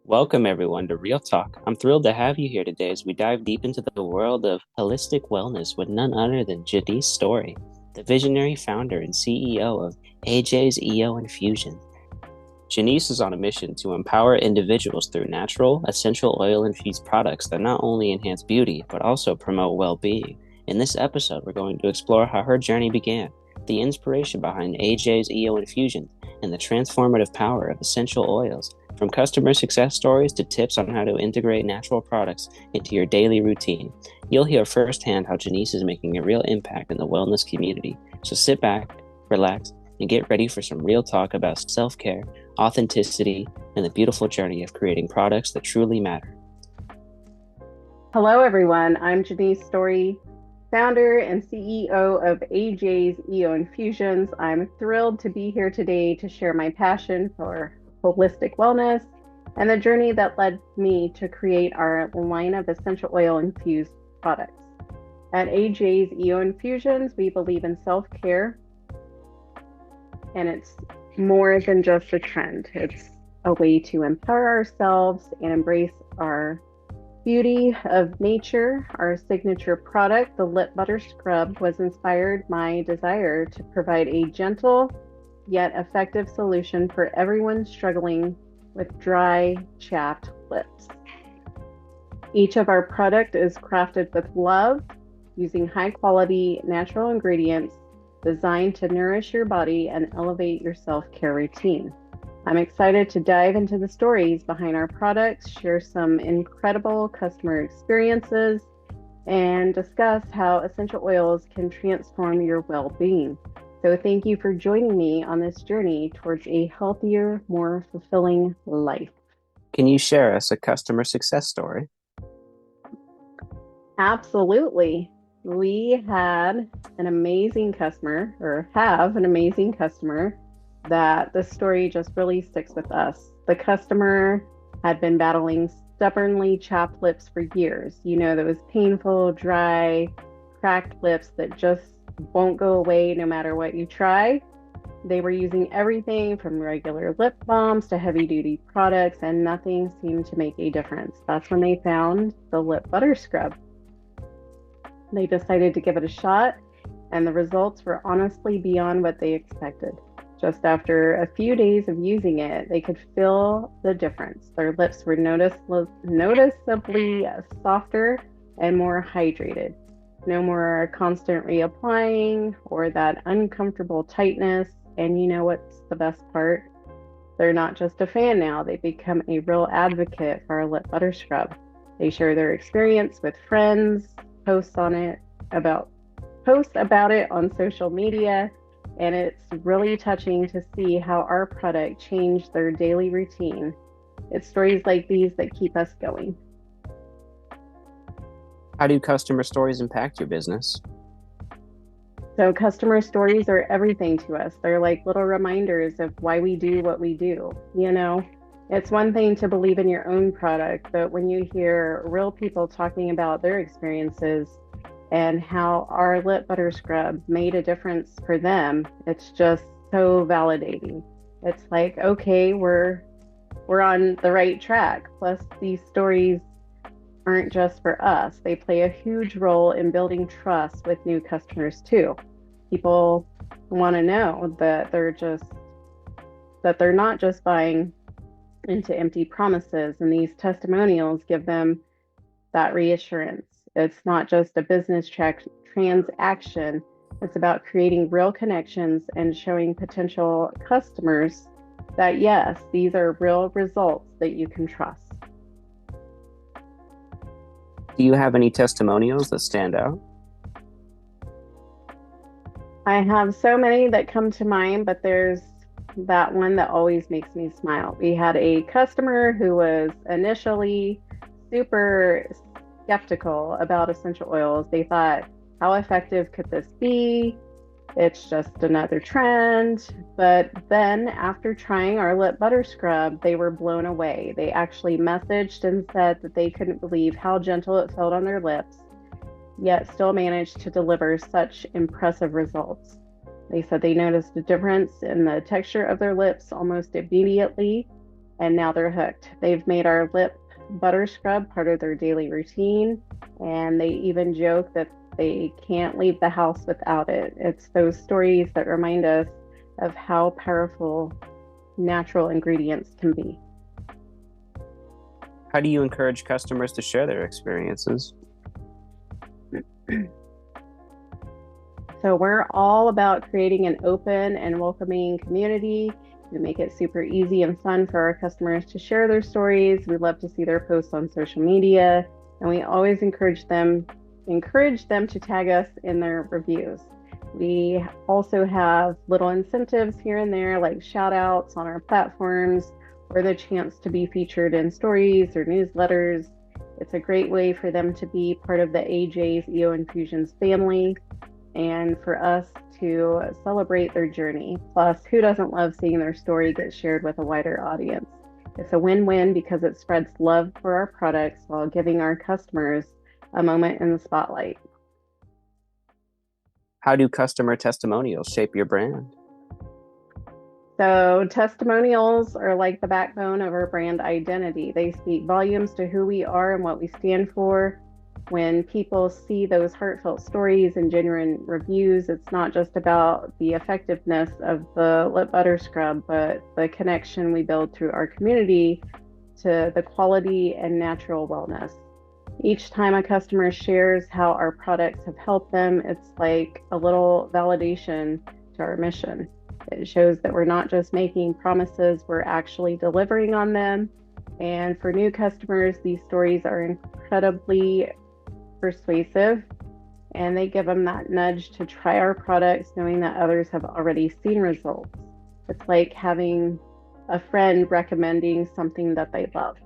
Welcome, everyone, to Real Talk. I'm thrilled to have you here today as we dive deep into the world of holistic wellness with none other than Jenice Story, the visionary founder and CEO of AJ's EO Infusion. Jenice is on a mission to empower individuals through natural, essential oil infused products that not only enhance beauty, but also promote well being. In this episode, we're going to explore how her journey began, the inspiration behind AJ's EO Infusion, and the transformative power of essential oils. From customer success stories to tips on how to integrate natural products into your daily routine, you'll hear firsthand how Jenice is making a real impact in the wellness community. So sit back, relax, and get ready for some real talk about self-care, authenticity, and the beautiful journey of creating products that truly matter. Hello, everyone. I'm Jenice Story, founder and CEO of AJ's EO Infusions. I'm thrilled to be here today to share my passion for holistic wellness and the journey that led me to create our line of essential oil infused products. At AJ's EO Infusions, we believe in self-care, and it's more than just a trend. It's a way to empower ourselves and embrace our beauty of nature. Our signature product, the Lip Butter Scrub, was inspired my desire to provide a gentle yet effective solution for everyone struggling with dry, chapped lips. Each of our product is crafted with love, using high quality natural ingredients designed to nourish your body and elevate your self-care routine. I'm excited to dive into the stories behind our products, share some incredible customer experiences, and discuss how essential oils can transform your well-being. So thank you for joining me on this journey towards a healthier, more fulfilling life. Can you share us a customer success story? Absolutely. We had an amazing customer, or have an amazing customer, that the story just really sticks with us. The customer had been battling stubbornly chapped lips for years. You know, those painful, dry, cracked lips that just won't go away no matter what you try. They were using everything from regular lip balms to heavy duty products, and nothing seemed to make a difference. That's when they found the Lip Butter Scrub. They decided to give it a shot, and the results were honestly beyond what they expected. Just after a few days of using it, they could feel the difference. Their lips were noticeably softer and more hydrated. No more constant reapplying or that uncomfortable tightness. And you know what's the best part? They're not just a fan now. They become a real advocate for our Lip Butter Scrub. They share their experience with friends, post about it on social media, and it's really touching to see how our product changed their daily routine. It's stories like these that keep us going. How do customer stories impact your business? So customer stories are everything to us. They're like little reminders of why we do what we do. You know, it's one thing to believe in your own product, but when you hear real people talking about their experiences and how our Lip Butter Scrub made a difference for them, it's just so validating. It's like, okay, we're on the right track. Plus, these stories aren't just for us. They play a huge role in building trust with new customers too. People want to know that they're not just buying into empty promises, and these testimonials give them that reassurance. It's not just a business transaction. It's about creating real connections and showing potential customers that yes, these are real results that you can trust. Do you have any testimonials that stand out? I have so many that come to mind, but there's that one that always makes me smile. We had a customer who was initially super skeptical about essential oils. They thought, how effective could this be? It's just another trend. But then after trying our Lip Butter Scrub, they were blown away. They actually messaged and said that they couldn't believe how gentle it felt on their lips, yet still managed to deliver such impressive results. They said they noticed a difference in the texture of their lips almost immediately, and now they're hooked. They've made our lip butter scrub part of their daily routine, and they even joke that they can't leave the house without it. It's those stories that remind us of how powerful natural ingredients can be. How do you encourage customers to share their experiences? So we're all about creating an open and welcoming community. We make it super easy and fun for our customers to share their stories. We love to see their posts on social media, and we always encourage them to tag us in their reviews. We also have little incentives here and there, like shout outs on our platforms or the chance to be featured in stories or newsletters. It's a great way for them to be part of the AJ's EO Infusions family and for us to celebrate their journey. Plus, who doesn't love seeing their story get shared with a wider audience? It's a win-win because it spreads love for our products while giving our customers a moment in the spotlight. How do customer testimonials shape your brand? So, testimonials are like the backbone of our brand identity. They speak volumes to who we are and what we stand for. When people see those heartfelt stories and genuine reviews, it's not just about the effectiveness of the lip butter scrub, but the connection we build through our community to the quality and natural wellness. Each time a customer shares how our products have helped them, it's like a little validation to our mission. It shows that we're not just making promises, we're actually delivering on them. And for new customers, these stories are incredibly persuasive, and they give them that nudge to try our products knowing that others have already seen results. It's like having a friend recommending something that they love.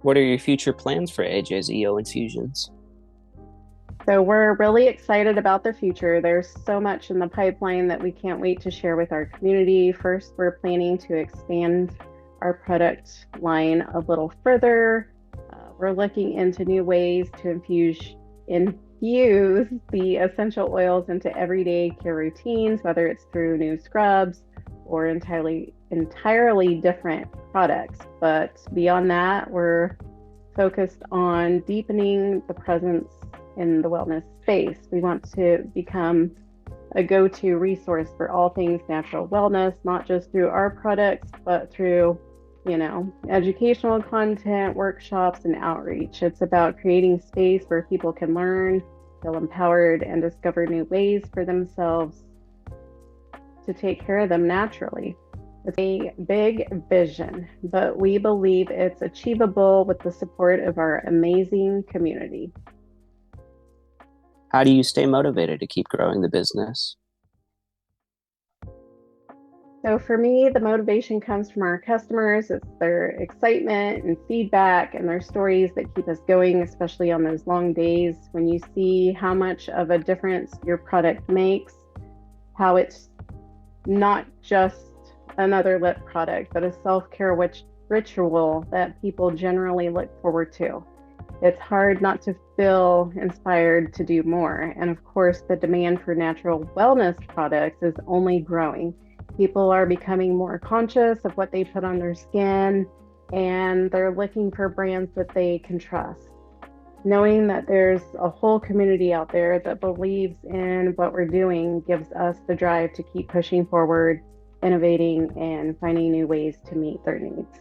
What are your future plans for AJ's EO Infusions? So we're really excited about the future. There's so much in the pipeline that we can't wait to share with our community. First, we're planning to expand our product line a little further. We're looking into new ways to infuse the essential oils into everyday care routines, whether it's through new scrubs or entirely different products. But beyond that, we're focused on deepening the presence in the wellness space. We want to become a go-to resource for all things natural wellness, not just through our products, but through educational content, workshops, and outreach. It's about creating space where people can learn, feel empowered, and discover new ways for themselves to take care of them naturally. It's a big vision, but we believe it's achievable with the support of our amazing community. How do you stay motivated to keep growing the business? So for me, the motivation comes from our customers. It's their excitement and feedback and their stories that keep us going, especially on those long days when you see how much of a difference your product makes, how it's not just another lip product, but a self-care ritual that people generally look forward to. It's hard not to feel inspired to do more. And of course, the demand for natural wellness products is only growing. People are becoming more conscious of what they put on their skin, and they're looking for brands that they can trust. Knowing that there's a whole community out there that believes in what we're doing gives us the drive to keep pushing forward, innovating, and finding new ways to meet their needs.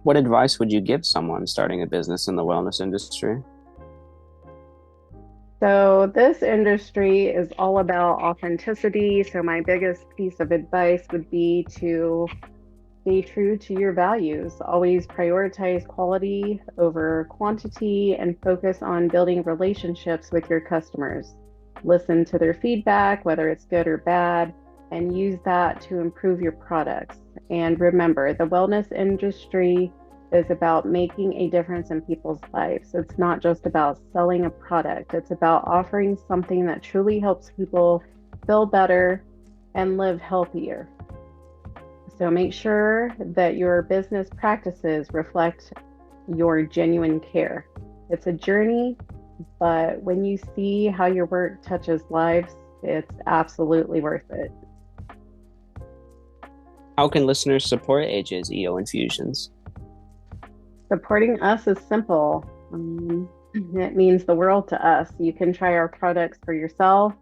What advice would you give someone starting a business in the wellness industry? So this industry is all about authenticity. So my biggest piece of advice would be to stay true to your values. Always prioritize quality over quantity and focus on building relationships with your customers. Listen to their feedback, whether it's good or bad, and use that to improve your products. And remember, the wellness industry is about making a difference in people's lives. It's not just about selling a product. It's about offering something that truly helps people feel better and live healthier. So make sure that your business practices reflect your genuine care. It's a journey, but when you see how your work touches lives, it's absolutely worth it. How can listeners support AJ's EO Infusions? Supporting us is simple. It means the world to us. You can try our products for yourself.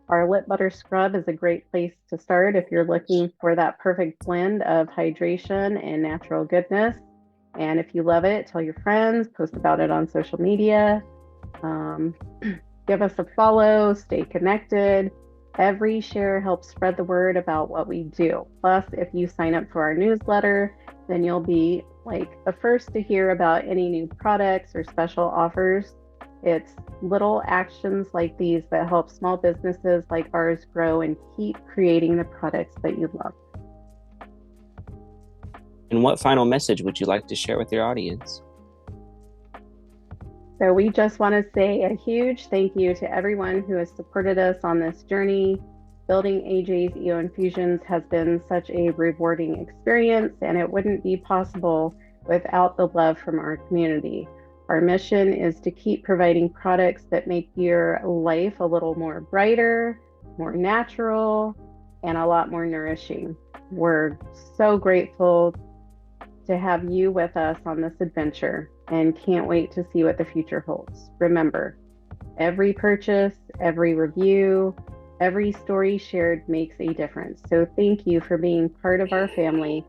Our lip butter scrub is a great place to start if you're looking for that perfect blend of hydration and natural goodness. And if you love it, tell your friends, post about it on social media. Um, Give us a follow, stay connected. Every share helps spread the word about what we do. Plus, if you sign up for our newsletter, then you'll be like the first to hear about any new products or special offers. It's little actions like these that help small businesses like ours grow and keep creating the products that you love. And what final message would you like to share with your audience? So we just want to say a huge thank you to everyone who has supported us on this journey. Building AJ's EO Infusions has been such a rewarding experience, and it wouldn't be possible without the love from our community. Our mission is to keep providing products that make your life a little more brighter, more natural, and a lot more nourishing. We're so grateful to have you with us on this adventure and can't wait to see what the future holds. Remember, every purchase, every review, every story shared makes a difference. So thank you for being part of our family.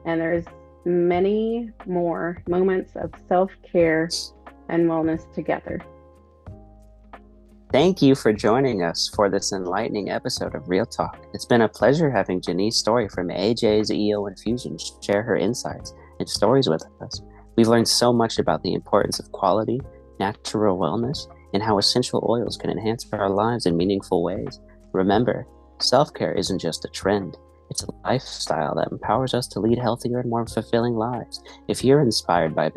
And there's many more moments of self-care and wellness together. Thank you for joining us for this enlightening episode of Real Talk. It's been a pleasure having Jenice Story from AJ's EO Infusions share her insights and stories with us. We've learned so much about the importance of quality, natural wellness, and how essential oils can enhance our lives in meaningful ways. Remember, self-care isn't just a trend. It's a lifestyle that empowers us to lead healthier and more fulfilling lives. If you're inspired by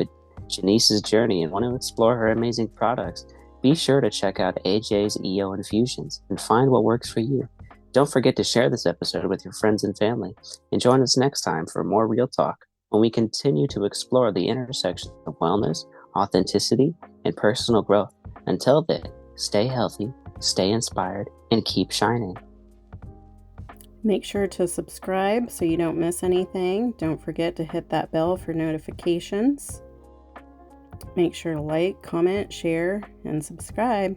Jenice's journey and want to explore her amazing products, be sure to check out AJ's EO Infusions and find what works for you. Don't forget to share this episode with your friends and family, and join us next time for more Real Talk, when we continue to explore the intersection of wellness, authenticity, and personal growth. Until then, stay healthy, stay inspired, and keep shining. Make sure to subscribe so you don't miss anything. Don't forget to hit that bell for notifications. Make sure to like, comment, share, and subscribe.